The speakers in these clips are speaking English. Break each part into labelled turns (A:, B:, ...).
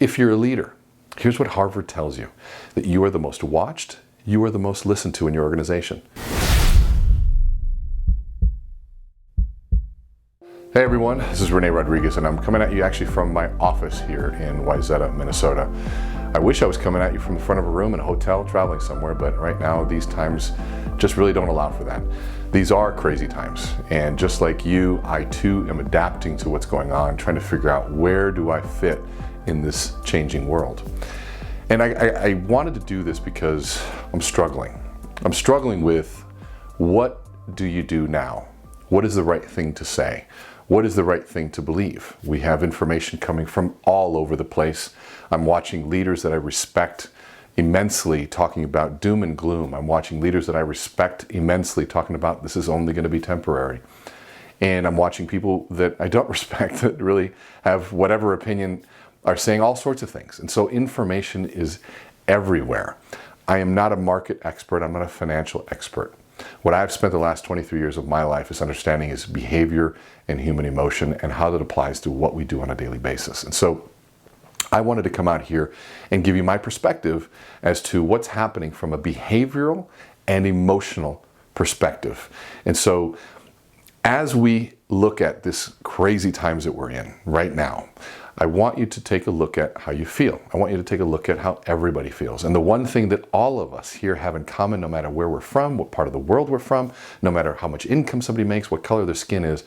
A: If you're a leader, here's what Harvard tells you, that you are the most watched, you are the most listened to in your organization. Hey everyone, this is Rene Rodriguez, and I'm coming at you actually from my office here in Wayzata, Minnesota. I wish I was coming at you from the front of a room in a hotel traveling somewhere, but right now these times just really don't allow for that. These are crazy times, and just like you, I too am adapting to what's going on, trying to figure out where do I fit in this changing world. And I wanted to do this because I'm struggling. I'm struggling with, what do you do now? What is the right thing to say? What is the right thing to believe? We have information coming from all over the place. I'm watching leaders that I respect immensely talking about doom and gloom. I'm watching leaders that I respect immensely talking about this is only going to be temporary. And I'm watching people that I don't respect that really have whatever opinion are saying all sorts of things. And so information is everywhere. I am not a market expert. I'm not a financial expert. What I've spent the last 23 years of my life is understanding is behavior and human emotion and how that applies to what we do on a daily basis. And so I wanted to come out here and give you my perspective as to what's happening from a behavioral and emotional perspective. And so as we look at this crazy times that we're in right now, I want you to take a look at how you feel. I want you to take a look at how everybody feels. And the one thing that all of us here have in common, no matter where we're from, what part of the world we're from, no matter how much income somebody makes, what color their skin is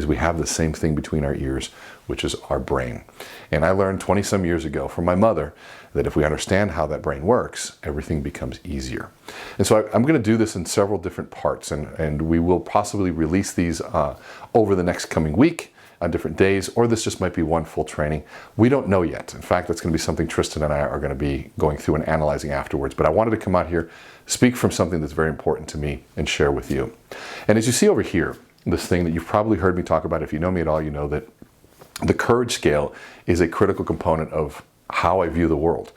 A: we have the same thing between our ears, which is our brain. And I learned 20 some years ago from my mother that if we understand how that brain works, everything becomes easier. And so I'm going to do this in several different parts, and we will possibly release these over the next coming week on different days, or this just might be one full training. We don't know yet. In fact, that's going to be something Tristan and I are going to be going through and analyzing afterwards. But I wanted to come out here, speak from something that's very important to me, and share with you. And as you see over here, this thing that you've probably heard me talk about, if you know me at all, you know that the courage scale is a critical component of how I view the world.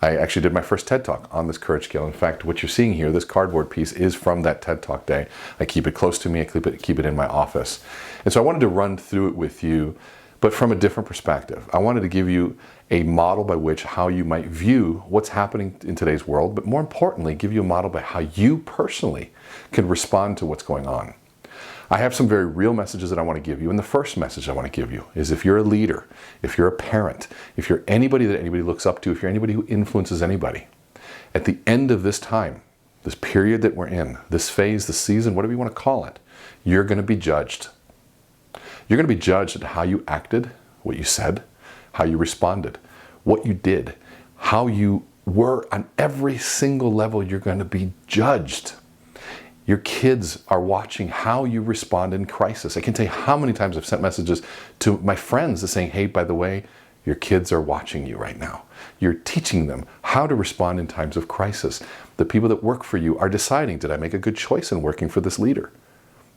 A: I actually did my first TED Talk on this courage scale. In fact, what you're seeing here, this cardboard piece, is from that TED Talk day. I keep it close to me, I keep it in my office. And so I wanted to run through it with you, but from a different perspective. I wanted to give you a model by which how you might view what's happening in today's world, but more importantly, give you a model by how you personally can respond to what's going on. I have some very real messages that I want to give you, and the first message I want to give you is if you're a leader, if you're a parent, if you're anybody that anybody looks up to, if you're anybody who influences anybody, at the end of this time, this period that we're in, this phase, this season, whatever you want to call it, you're going to be judged. You're going to be judged at how you acted, what you said, how you responded, what you did, how you were on every single level. You're going to be judged. Your kids are watching how you respond in crisis. I can tell you how many times I've sent messages to my friends saying, hey, by the way, your kids are watching you right now. You're teaching them how to respond in times of crisis. The people that work for you are deciding, did I make a good choice in working for this leader?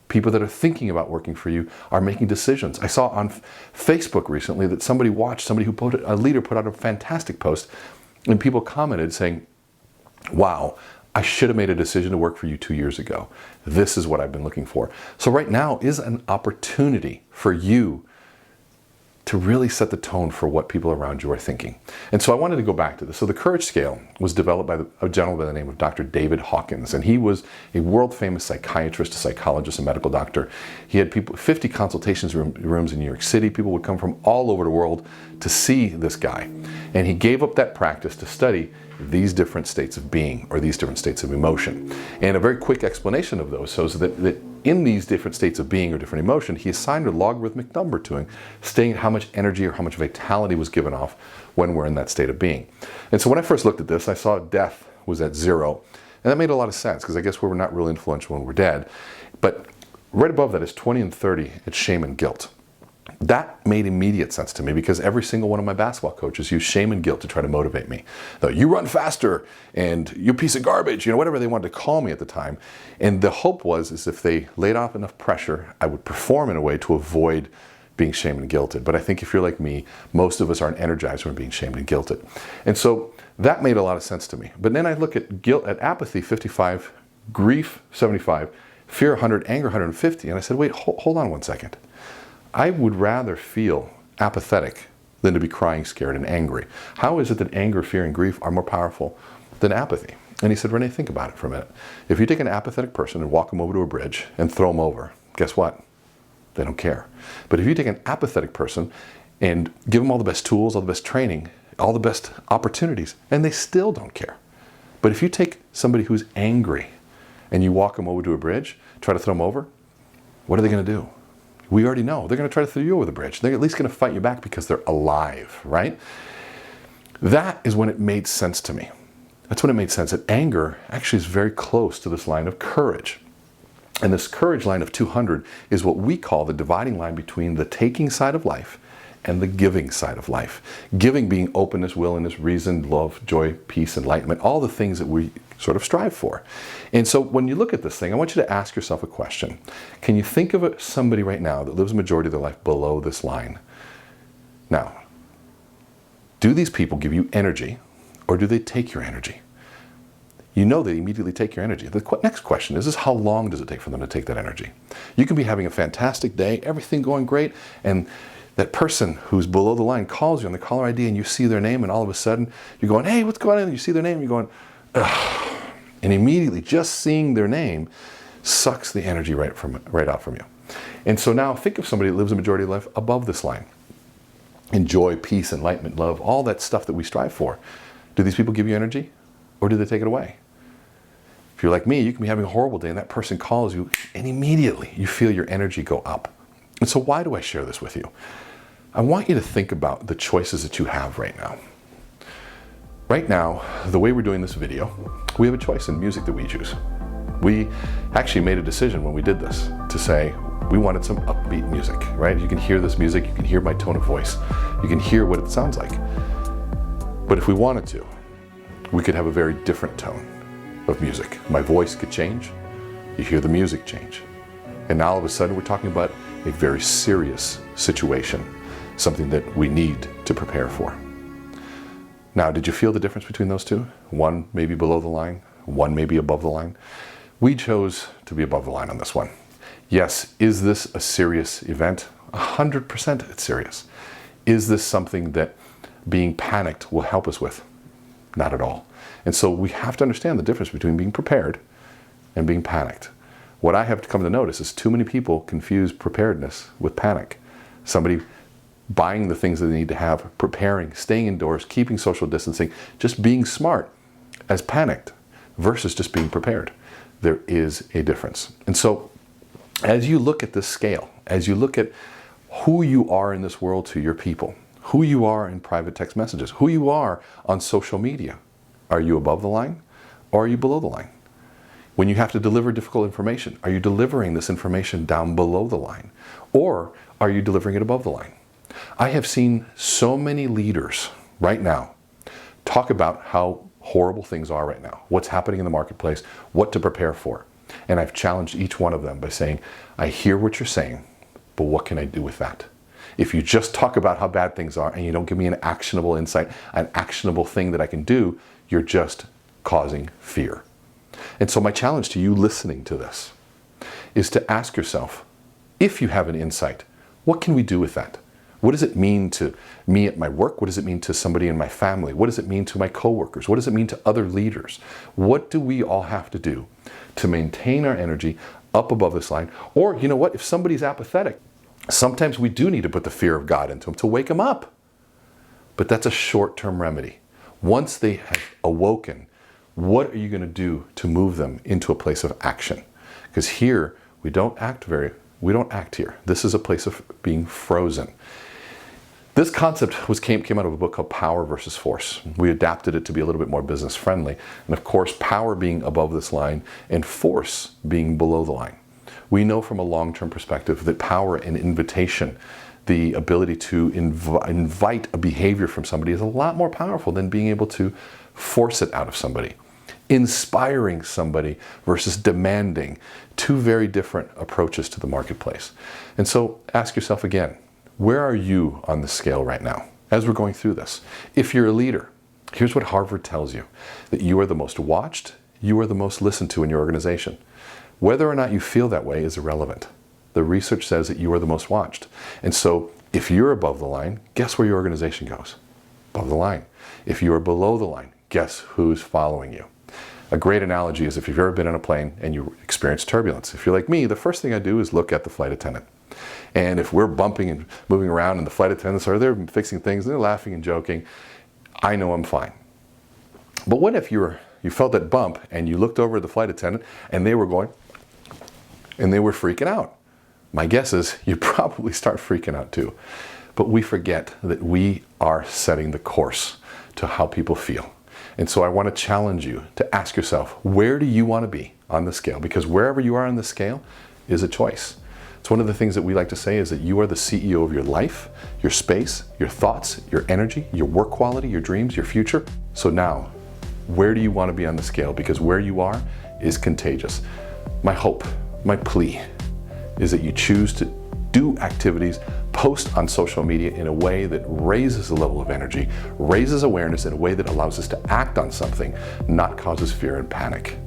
A: People that are thinking about working for you are making decisions. I saw on Facebook recently that a leader put out a fantastic post, and people commented saying, wow, I should have made a decision to work for you 2 years ago. This is what I've been looking for. So right now is an opportunity for you to really set the tone for what people around you are thinking. And so I wanted to go back to this. So the courage scale was developed by a gentleman by the name of Dr. David Hawkins, and he was a world famous psychiatrist, a psychologist, a medical doctor. He had 50 consultations rooms in New York City. People would come from all over the world to see this guy. And he gave up that practice to study these different states of being, or these different states of emotion. And a very quick explanation of those shows that in these different states of being or different emotion, he assigned a logarithmic number to him, stating how much energy or how much vitality was given off when we're in that state of being. And so when I first looked at this, I saw death was at 0. And that made a lot of sense, because I guess we're not really influential when we're dead. But right above that is 20 and 30, it's shame and guilt. That made immediate sense to me, because every single one of my basketball coaches used shame and guilt to try to motivate me. You run faster, and you piece of garbage, whatever they wanted to call me at the time. And the hope is if they laid off enough pressure, I would perform in a way to avoid being shamed and guilted. But I think if you're like me, most of us aren't energized when being shamed and guilted. And so that made a lot of sense to me. But then I look at guilt, at apathy, 55, grief, 75, fear, 100, anger, 150. And I said, wait, hold on one second. I would rather feel apathetic than to be crying, scared, and angry? How is it that anger, fear, and grief are more powerful than apathy? And he said, Rene, think about it for a minute. If you take an apathetic person and walk them over to a bridge and throw them over, guess what? They don't care. But if you take an apathetic person and give them all the best tools, all the best training, all the best opportunities, and they still don't care. But if you take somebody who's angry and you walk them over to a bridge, try to throw them over, what are they going to do? We already know. They're going to try to throw you over the bridge. They're at least going to fight you back because they're alive, right? That is when it made sense to me. That's when it made sense that anger actually is very close to this line of courage. And this courage line of 200 is what we call the dividing line between the taking side of life and the giving side of life. Giving being openness, willingness, reason, love, joy, peace, enlightenment, all the things that we sort of strive for. And so when you look at this thing, I want you to ask yourself a question. Can you think of somebody right now that lives a majority of their life below this line? Now, do these people give you energy, or do they take your energy? You know they immediately take your energy. The next question is how long does it take for them to take that energy? You can be having a fantastic day, everything going great, and that person who's below the line calls you on the caller ID and you see their name, and all of a sudden you're going, hey, what's going on? And you see their name and you're going, ugh. And immediately just seeing their name sucks the energy right out from you. And so now think of somebody that lives a majority of life above this line. In joy, peace, enlightenment, love, all that stuff that we strive for. Do these people give you energy, or do they take it away? If you're like me, you can be having a horrible day and that person calls you and immediately you feel your energy go up. And so why do I share this with you? I want you to think about the choices that you have right now. Right now, the way we're doing this video, we have a choice in music that we choose. We actually made a decision when we did this to say we wanted some upbeat music, right? You can hear this music, you can hear my tone of voice, you can hear what it sounds like. But if we wanted to, we could have a very different tone of music. My voice could change, you hear the music change. And now all of a sudden we're talking about a very serious situation, something that we need to prepare for. Now, did you feel the difference between those two? One maybe below the line, one maybe above the line. We chose to be above the line on this one. Yes, is this a serious event? 100% it's serious. Is this something that being panicked will help us with? Not at all. And so we have to understand the difference between being prepared and being panicked. What I have come to notice is too many people confuse preparedness with panic. Somebody buying the things that they need to have, preparing, staying indoors, keeping social distancing, just being smart as panicked versus just being prepared. There is a difference. And so as you look at this scale, as you look at who you are in this world to your people, who you are in private text messages, who you are on social media, are you above the line or are you below the line? When you have to deliver difficult information, are you delivering this information down below the line? Or are you delivering it above the line? I have seen so many leaders right now talk about how horrible things are right now, what's happening in the marketplace, what to prepare for. And I've challenged each one of them by saying, I hear what you're saying, but what can I do with that? If you just talk about how bad things are and you don't give me an actionable insight, an actionable thing that I can do, you're just causing fear. And so my challenge to you listening to this is to ask yourself, if you have an insight, what can we do with that? What does it mean to me at my work? What does it mean to somebody in my family? What does it mean to my coworkers? What does it mean to other leaders? What do we all have to do to maintain our energy up above this line? Or, you know what, if somebody's apathetic, sometimes we do need to put the fear of God into them to wake them up. But that's a short-term remedy. Once they have awoken, what are you going to do to move them into a place of action? Because here, we don't act here. This is a place of being frozen. This concept came out of a book called Power versus Force. We adapted it to be a little bit more business friendly. And of course, power being above this line and force being below the line. We know from a long-term perspective that power and invitation, the ability to invite a behavior from somebody, is a lot more powerful than being able to force it out of somebody. Inspiring somebody versus demanding, two very different approaches to the marketplace. And so ask yourself again, where are you on the scale right now as we're going through this? If you're a leader, here's what Harvard tells you, that you are the most watched, you are the most listened to in your organization. Whether or not you feel that way is irrelevant. The research says that you are the most watched. And so If you're above the line, guess where your organization goes? Above the line. If you're below the line, guess who's following you? A great analogy is if you've ever been in a plane and you experience turbulence. If you're like me, the first thing I do is look at the flight attendant. And if we're bumping and moving around and the flight attendants are there fixing things and they're laughing and joking, I know I'm fine. But what if you felt that bump and you looked over at the flight attendant and they were going, and they were freaking out? My guess is you'd probably start freaking out too. But we forget that we are setting the course to how people feel. And so I want to challenge you to ask yourself, where do you want to be on the scale? Because wherever you are on the scale is a choice. It's one of the things that we like to say is that you are the CEO of your life, your space, your thoughts, your energy, your work quality, your dreams, your future. So now, where do you want to be on the scale? Because where you are is contagious. My hope, my plea is that you choose to do activities, post on social media in a way that raises the level of energy, raises awareness in a way that allows us to act on something, not causes fear and panic.